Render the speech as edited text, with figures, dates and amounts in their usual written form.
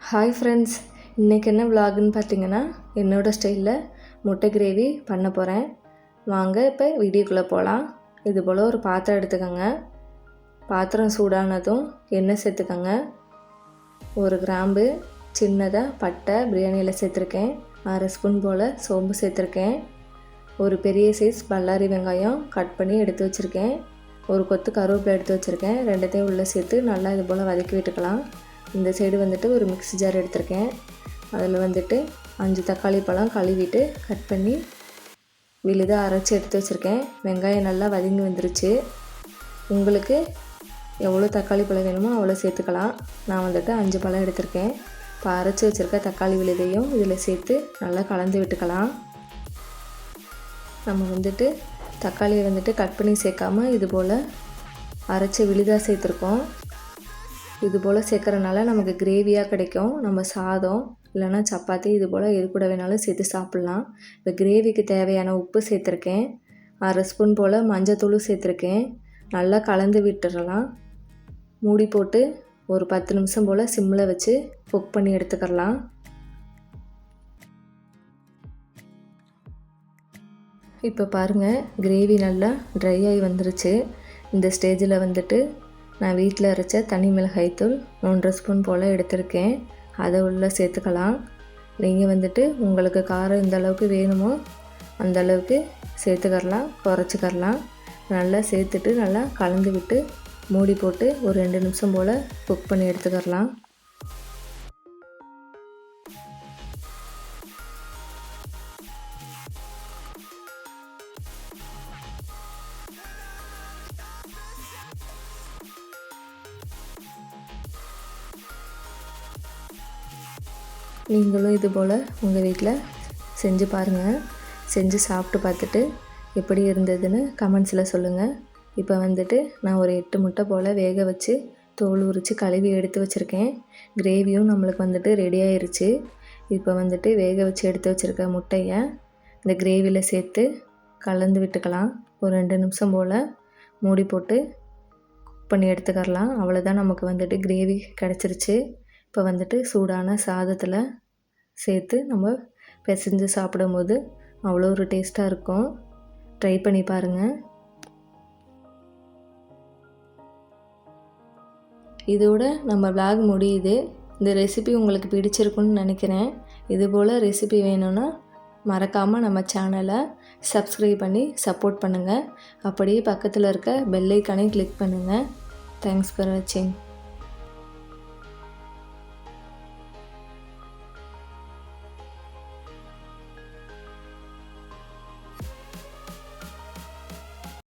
Hi friends, இன்றைக்கி என்ன விலாகுன்னு பார்த்தீங்கன்னா என்னோடய ஸ்டைலில் முட்டை கிரேவி பண்ண போகிறேன். வாங்க இப்போ வீடியோக்குள்ளே போகலாம். இது போல் ஒரு பாத்திரம் எடுத்துக்கோங்க. பாத்திரம் சூடானதும் எண்ணெய் சேர்த்துக்கோங்க. ஒரு கிராம்பு, சின்னதாக பட்டை, பிரியாணியில் சேர்த்துருக்கேன். 1/2 ஸ்பூன் போல் சோம்பு சேர்த்துருக்கேன். ஒரு பெரிய சைஸ் பல்லாரி வெங்காயம் கட் பண்ணி எடுத்து வச்சுருக்கேன். ஒரு கொத்து கருவேப்பிலை எடுத்து வச்சுருக்கேன். ரெண்டுத்தையும் உள்ளே சேர்த்து நல்லா இது போல் வதக்கி விட்டுக்கலாம். இந்த சைடு ஒரு மிக்ஸி ஜார் எடுத்திருக்கேன். அதில் 5 தக்காளி பழம் கழுவிட்டு கட் பண்ணி விழுதாக அரைச்சி எடுத்து வச்சுருக்கேன். வெங்காயம் நல்லா வதங்கி வந்துருச்சு. உங்களுக்கு எவ்வளோ தக்காளி பழம் வேணுமோ அவ்வளோ சேர்த்துக்கலாம். நான் 5 பழம் எடுத்திருக்கேன். இப்போ அரைச்சி வச்சுருக்க தக்காளி விழுதையும் இதில் சேர்த்து நல்லா கலந்து விட்டுக்கலாம். நம்ம தக்காளியை கட் பண்ணி சேர்க்காம இது போல் அரைச்சி விழுதாக சேர்த்துருக்கோம். இது போல் சேர்க்குறனால நமக்கு கிரேவியாக கிடைக்கும். நம்ம சாதம் இல்லைனா சப்பாத்தி இது போல் எது கூட வேணாலும் சேர்த்து சாப்பிட்லாம். இப்போ கிரேவிக்கு தேவையான உப்பு சேர்த்துருக்கேன். 1/2 ஸ்பூன் போல் மஞ்சத்தூள் சேர்த்துருக்கேன். நல்லா கலந்து விட்டுறலாம். மூடி போட்டு ஒரு 10 நிமிஷம் போல் சிம்மில் வச்சு குக் பண்ணி எடுத்துக்கலாம். இப்போ பாருங்கள், கிரேவி நல்லா ட்ரை ஆகி வந்துருச்சு. இந்த ஸ்டேஜில் நான் வீட்டில் அரைச்ச தனி மிளகாய்த்தூள் 1.5 ஸ்பூன் போல் எடுத்திருக்கேன். அதை உள்ளே சேர்த்துக்கலாம். நீங்கள் உங்களுக்கு காரம் எந்த அளவுக்கு வேணுமோ அந்த அளவுக்கு சேர்த்துக்கரலாம், குறைச்சிக்கரலாம். நல்லா சேர்த்துட்டு நல்லா கலந்து விட்டு மூடி போட்டு ஒரு 2 நிமிஷம் போல் குக் பண்ணி எடுத்துக்கரலாம். நீங்களும் இது போல் உங்கள் வீட்டில் செஞ்சு பாருங்கள். செஞ்சு சாப்பிட்டு பார்த்துட்டு எப்படி இருந்ததுன்னு கமெண்ட்ஸில் சொல்லுங்கள். இப்போ நான் ஒரு 8 முட்டை போல் வேக வச்சு தோல் உரித்து கழுவி எடுத்து வச்சுருக்கேன். கிரேவியும் நம்மளுக்கு ரெடி ஆயிடுச்சு. இப்போ வேக வச்சு எடுத்து வச்சுருக்க முட்டையை இந்த கிரேவியில் சேர்த்து கலந்து விட்டுக்கலாம். ஒரு 2 நிமிஷம் போல் மூடி போட்டு குக் பண்ணி எடுத்துக்கரலாம். அவ்வளோதான், நமக்கு கிரேவி கிடச்சிருச்சு. இப்போ சூடான சாதத்தில் சேர்த்து நம்ம பிசைஞ்சு சாப்பிடும்போது அவ்வளோ ஒரு டேஸ்ட்டாக இருக்கும். ட்ரை பண்ணி பாருங்கள். இதோட நம்ம விலாக் முடியுது. இந்த ரெசிபி உங்களுக்கு பிடிச்சிருக்குன்னு நினைக்கிறேன். இதுபோல் ரெசிபி வேணும்னா மறக்காமல் நம்ம சேனலை சப்ஸ்கிரைப் பண்ணி சப்போர்ட் பண்ணுங்கள். அப்படியே பக்கத்தில் இருக்க பெல் ஐக்கானையும் கிளிக் பண்ணுங்கள். தேங்க்ஸ் ஃபார் வாட்சிங்.